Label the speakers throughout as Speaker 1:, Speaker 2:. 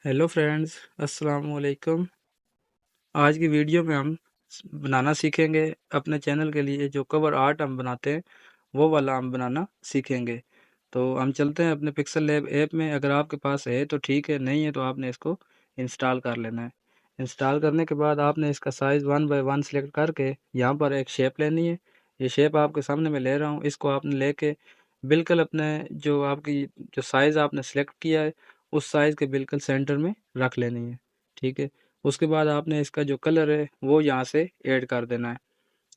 Speaker 1: Hello friends, अस्सलाम वालेकुम। आज की वीडियो में हम बनाना सीखेंगे। अपने चैनल के लिए जो कवर आर्ट हम बनाते हैं वो वाला हम बनाना सीखेंगे। तो हम चलते हैं अपने पिक्सल लैब ऐप में। अगर आपके पास है तो ठीक है, नहीं है तो आपने इसको इंस्टॉल कर लेना है। इंस्टॉल करने के बाद आपने इसका साइज़ 1 बाय 1 सेलेक्ट करके यहाँ पर एक शेप लेनी है। ये शेप आपके सामने मैं ले रहा हूँ। इसको आपने लेके बिल्कुल अपने जो आपकी जो साइज़ आपने सेलेक्ट किया है उस साइज़ के बिल्कुल सेंटर में रख लेनी है। ठीक है। उसके बाद आपने इसका जो कलर है वो यहाँ से ऐड कर देना है।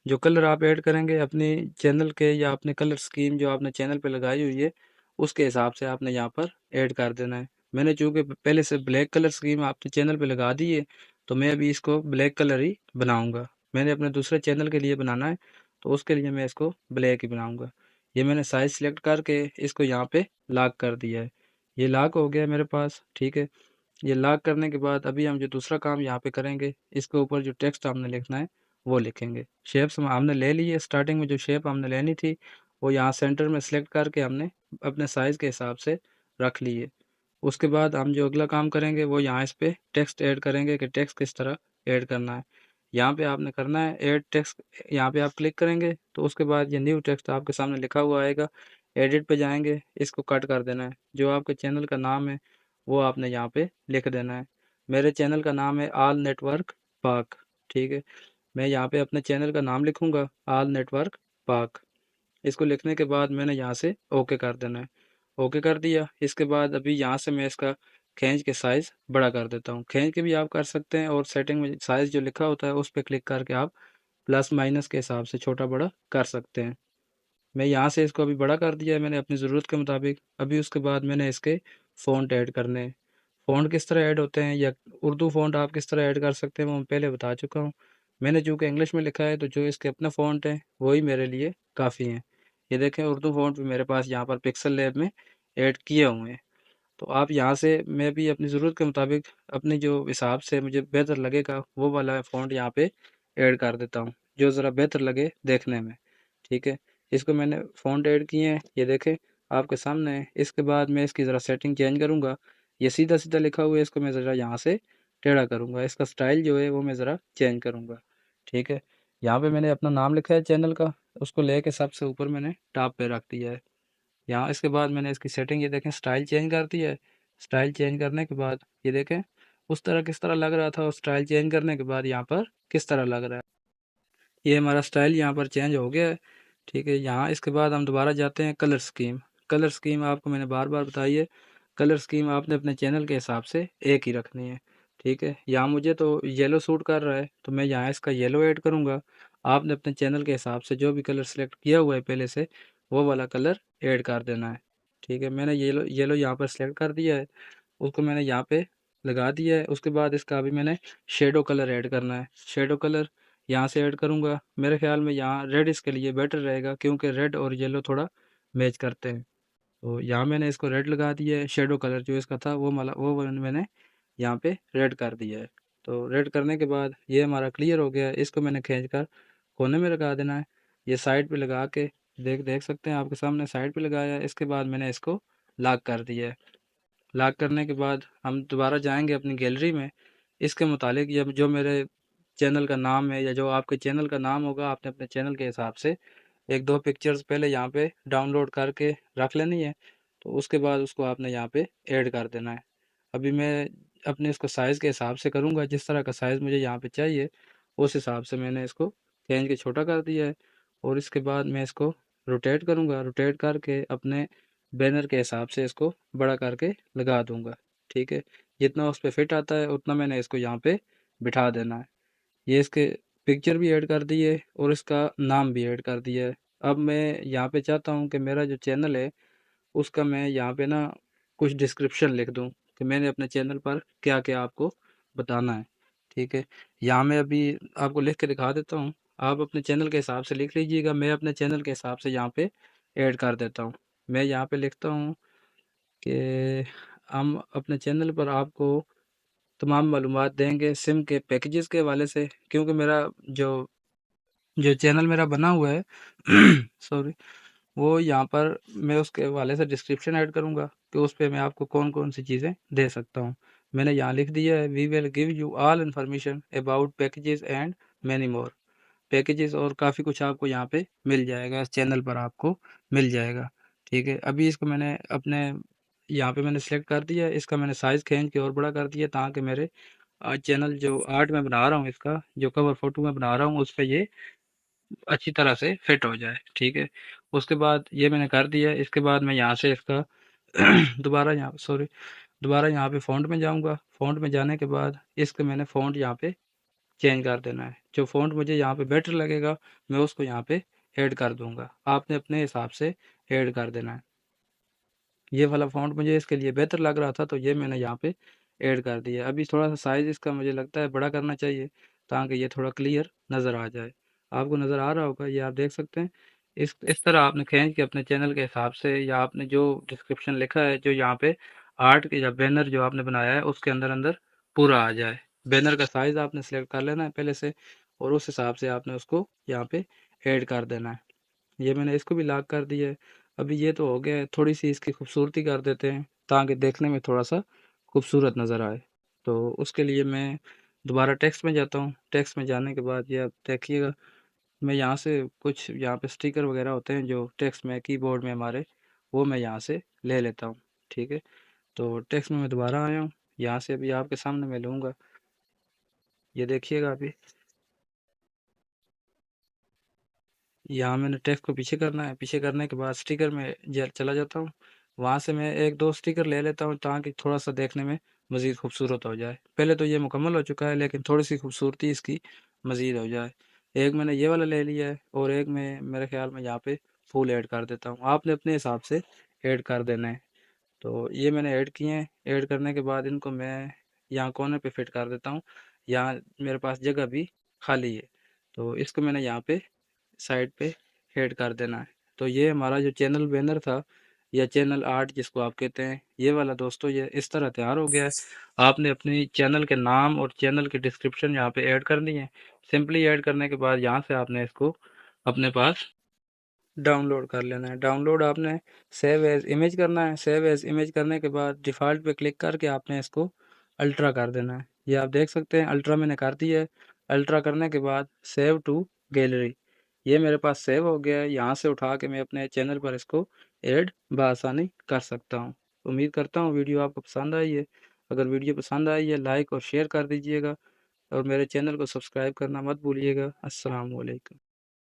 Speaker 1: जो कलर आप ऐड करेंगे अपनी चैनल के या अपने कलर स्कीम जो आपने चैनल पे लगाई हुई है उसके हिसाब से आपने यहाँ पर ऐड कर देना है। मैंने चूँकि पहले से ब्लैक कलर स्कीम आपके चैनल पे लगा दी है तो मैं अभी इसको ब्लैक कलर ही बनाऊँगा। मैंने अपने दूसरे चैनल के लिए बनाना है तो उसके लिए मैं इसको ब्लैक ही बनाऊँगा। ये मैंने साइज़ सेलेक्ट करके इसको यहाँ पे लॉक कर दिया है। ये लॉक हो गया मेरे पास, ठीक है। ये लॉक करने के बाद अभी हम जो दूसरा काम यहाँ पे करेंगे, इसके ऊपर जो टेक्स्ट हमने लिखना है वो लिखेंगे। शेप्स हमने ले ली है। स्टार्टिंग में जो शेप हमने लेनी थी वो यहाँ सेंटर में सेलेक्ट करके हमने अपने साइज़ के हिसाब से रख ली है। उसके बाद हम जो अगला काम करेंगे वो यहाँ इस पे टेक्स्ट ऐड करेंगे कि टेक्स्ट किस तरह ऐड करना है। यहाँ पे आपने करना है ऐड टेक्स्ट। यहाँ पे आप क्लिक करेंगे तो उसके बाद ये न्यू टेक्स्ट आपके सामने लिखा हुआ आएगा। एडिट पे जाएंगे, इसको कट कर देना है। जो आपके चैनल का नाम है वो आपने यहाँ पे लिख देना है। मेरे चैनल का नाम है आल नेटवर्क पाक, ठीक है। मैं यहाँ पे अपने चैनल का नाम लिखूंगा आल नेटवर्क पाक। इसको लिखने के बाद मैंने यहाँ से ओके कर देना है। ओके कर दिया। इसके बाद अभी यहाँ से मैं इसका खींच के साइज़ बड़ा कर देता हूँ। खींच के भी आप कर सकते हैं और सेटिंग में साइज़ जो लिखा होता है उस पर क्लिक करके आप प्लस माइनस के हिसाब से छोटा बड़ा कर सकते हैं। मैं यहाँ से इसको अभी बड़ा कर दिया है मैंने अपनी ज़रूरत के मुताबिक। अभी उसके बाद मैंने इसके फ़ॉन्ट ऐड करने हैं। फ़ॉन्ट किस तरह ऐड होते हैं या उर्दू फ़ॉन्ट आप किस तरह ऐड कर सकते हैं वो मैं पहले बता चुका हूँ। मैंने चूँकि इंग्लिश में लिखा है तो जो इसके अपना फ़ॉन्ट है वही मेरे लिए काफ़ी हैं। ये देखें उर्दू फ़ॉन्ट भी मेरे पास यहाँ पर पिक्सल लैब में ऐड किए हुए हैं। तो आप यहाँ से मैं भी अपनी ज़रूरत के मुताबिक अपने जो हिसाब से मुझे बेहतर लगेगा वो वाला फ़ॉन्ट यहाँ पे ऐड कर देता हूँ, जो ज़रा बेहतर लगे देखने में। ठीक है। इसको मैंने फ़ॉन्ट ऐड किए हैं, ये देखें आपके सामने है। इसके बाद मैं इसकी ज़रा सेटिंग चेंज करूँगा। ये सीधा सीधा लिखा हुआ है, इसको मैं ज़रा यहाँ से टेढ़ा करूँगा। इसका स्टाइल जो है वो मैं ज़रा चेंज करूँगा। ठीक है। यहाँ पे मैंने अपना नाम लिखा है चैनल का, उसको लेके सबसे ऊपर मैंने टॉप पे रख दिया है। यहाँ इसके बाद मैंने इसकी सेटिंग ये देखें स्टाइल चेंज कर दी है। स्टाइल चेंज करने के बाद ये देखें उस तरह किस तरह लग रहा था और स्टाइल चेंज करने के बाद यहाँ पर किस तरह लग रहा है। ये हमारा स्टाइल यहाँ पर चेंज हो गया है। ठीक है। यहाँ इसके बाद हम दोबारा जाते हैं कलर स्कीम। कलर स्कीम आपको मैंने बार बार बताई है। कलर स्कीम आपने अपने चैनल के हिसाब से एक ही रखनी है। ठीक है। यहाँ मुझे तो येलो सूट कर रहा है तो मैं यहाँ इसका येलो ऐड करूँगा। आपने अपने चैनल के हिसाब से जो भी कलर सेलेक्ट किया हुआ है पहले से वो वाला कलर ऐड कर देना है। ठीक है। मैंने येलो येलो यहाँ पर सेलेक्ट कर दिया है, उसको मैंने यहाँ पे लगा दिया है। उसके बाद इसका अभी मैंने शेडो कलर ऐड करना है। शेडो कलर यहाँ से ऐड करूँगा। मेरे ख्याल में यहाँ रेड इसके लिए बेटर रहेगा क्योंकि रेड और येलो थोड़ा मैच करते हैं। तो यहाँ मैंने इसको रेड लगा दिया है। शेडो कलर जो इसका था वो मैंने यहाँ पे रेड कर दिया है। तो रेड करने के बाद ये हमारा क्लियर हो गया है। इसको मैंने खींच कर कोने में लगा देना है। ये साइड पे लगा के देख देख सकते हैं आपके सामने साइड पे लगाया है। इसके बाद मैंने इसको लॉक कर दिया है। लॉक करने के बाद हम दोबारा जाएंगे अपनी गैलरी में। इसके मुतालिक या जो मेरे चैनल का नाम है या जो आपके चैनल का नाम होगा आपने अपने चैनल के हिसाब से एक दो पिक्चर्स पहले यहाँ पे डाउनलोड करके रख लेनी है। तो उसके बाद उसको आपने यहाँ पे ऐड कर देना है। अभी मैं अपने इसको साइज़ के हिसाब से करूँगा, जिस तरह का साइज़ मुझे यहाँ पे चाहिए उस हिसाब से मैंने इसको खींच के छोटा कर दिया है। और इसके बाद मैं इसको रोटेट करूँगा, रोटेट करके अपने बैनर के हिसाब से इसको बड़ा करके लगा दूँगा। ठीक है। जितना उस पे फिट आता है उतना मैंने इसको यहाँ पे बिठा देना है। ये इसके पिक्चर भी ऐड कर दी है और इसका नाम भी ऐड कर दिया है। अब मैं यहाँ पे चाहता हूँ कि मेरा जो चैनल है उसका मैं यहाँ पे ना कुछ डिस्क्रिप्शन लिख दूँ कि मैंने अपने चैनल पर क्या क्या आपको बताना है। ठीक है। यहाँ मैं अभी आपको लिख के दिखा देता हूँ। आप अपने चैनल के हिसाब से लिख लीजिएगा। मैं अपने चैनल के हिसाब से यहाँ पे ऐड कर देता हूँ। मैं यहाँ पे लिखता हूँ कि हम अपने चैनल पर आपको तमाम मालूमात देंगे सिम के पैकेजेस के हवाले से, क्योंकि मेरा जो जो चैनल मेरा बना हुआ है सॉरी, वो यहाँ पर मैं उसके हवाले से डिस्क्रिप्शन ऐड करूँगा कि उस पे मैं आपको कौन-कौन सी चीज़ें दे सकता हूँ। मैंने यहाँ लिख दिया है, we will give you all information about packages and many more. Packages और काफ़ी कुछ आपको यहाँ पे मिल जाएगा, इस चैनल पर आपको मिल जाएगा। ठीक है, अभी इसको मैंने अपने यहाँ पे मैंने सेलेक्ट कर दिया है, इसका मैंने साइज़ खींच के और बड़ा कर दिया ताकि मेरे चैनल जो आर्ट मैं बना रहा हूँ, इसका जो कवर फ़ोटो मैं बना रहा हूँ उस पे ये अच्छी तरह से फिट हो जाए। ठीक है, उसके बाद ये मैंने कर दिया है। इसके बाद मैं यहाँ से इसका दोबारा यहाँ पे फ़ॉन्ट में जाऊँगा। फ़ॉन्ट में जाने के बाद इसका मैंने फ़ॉन्ट यहाँ पे चेंज कर देना है। जो फ़ॉन्ट मुझे यहाँ पे बेटर लगेगा मैं उसको यहाँ पे ऐड कर दूँगा। आपने अपने हिसाब से ऐड कर देना है। ये वाला फ़ॉन्ट मुझे इसके लिए बेहतर लग रहा था तो ये मैंने यहाँ पे ऐड कर दिया। अभी थोड़ा-सा साइज़ इसका मुझे लगता है बड़ा करना चाहिए ताकि ये थोड़ा क्लियर नज़र आ जाए। आपको नज़र आ रहा होगा, ये आप देख सकते हैं। इस तरह आपने खींच के अपने चैनल के हिसाब से या आपने जो डिस्क्रिप्शन लिखा है, जो यहाँ पे आर्ट के या बैनर जो आपने बनाया है उसके अंदर-अंदर पूरा आ जाए। बैनर का साइज़ आपने सेलेक्ट कर लेना है पहले से और उस हिसाब से आपने उसको यहाँ पे ऐड कर देना है। ये मैंने इसको भी लॉक कर दिया है। अभी ये तो हो गया है, थोड़ी-सी इसकी खूबसूरती कर देते हैं ताकि देखने में थोड़ा-सा खूबसूरत नज़र आए। तो उसके लिए मैं दोबारा टेक्स्ट में जाता हूँ। टेक्स्ट में जाने के बाद ये आप देखिएगा, मैं यहाँ से कुछ यहाँ पे स्टिकर वगैरह होते हैं जो टेक्स्ट में कीबोर्ड में हमारे, वो मैं यहाँ से ले लेता हूँ। ठीक है? तो टेक्स्ट में मैं दोबारा आया हूँ। यहाँ से अभी आपके सामने मैं लूँगा। ये देखिएगा अभी। यहाँ मैंने टेक्स्ट को पीछे करना है, पीछे करने के बाद स्टिकर में चला जाता हूँ। वहाँ से मैं एक दो स्टिकर ले लेता हूँ ताकि थोड़ा सा देखने में मज़ीद खूबसूरत हो जाए। पहले तो ये मुकम्मल हो चुका है लेकिन थोड़ी सी खूबसूरती इसकी मज़ीद हो जाए। एक मैंने ये वाला ले लिया है और एक मैं मेरे ख्याल में यहाँ पे फूल ऐड कर देता हूँ। आपने अपने हिसाब से ऐड कर देना है। तो ये मैंने ऐड किए हैं। ऐड करने के बाद इनको मैं यहाँ कोने पे फिट कर देता हूँ। यहाँ मेरे पास जगह भी खाली है तो इसको मैंने यहाँ पे साइड पे ऐड कर देना है। तो ये हमारा जो चैनल बैनर था या चैनल आर्ट जिसको आप कहते हैं, ये वाला दोस्तों ये इस तरह तैयार हो गया है। आपने अपनी चैनल के नाम और चैनल की डिस्क्रिप्शन यहाँ पे ऐड करनी है। सिंपली ऐड करने के बाद यहाँ से आपने इसको अपने पास डाउनलोड कर लेना है। डाउनलोड आपने सेव एज़ इमेज करना है। सेव एज़ इमेज करने के बाद डिफ़ॉल्ट पे क्लिक करके आपने इसको अल्ट्रा कर देना है। ये आप देख सकते हैं अल्ट्रा मैंने कर दिया है। अल्ट्रा करने के बाद सेव टू गैलरी, ये मेरे पास सेव हो गया है। यहाँ से उठा के मैं अपने चैनल पर इसको ऐड बआसानी कर सकता हूँ। उम्मीद करता हूँ वीडियो आपको पसंद आई है। अगर वीडियो पसंद आई है लाइक और शेयर कर दीजिएगा और मेरे चैनल को सब्सक्राइब करना मत भूलिएगा। अस्सलाम वालेकुम।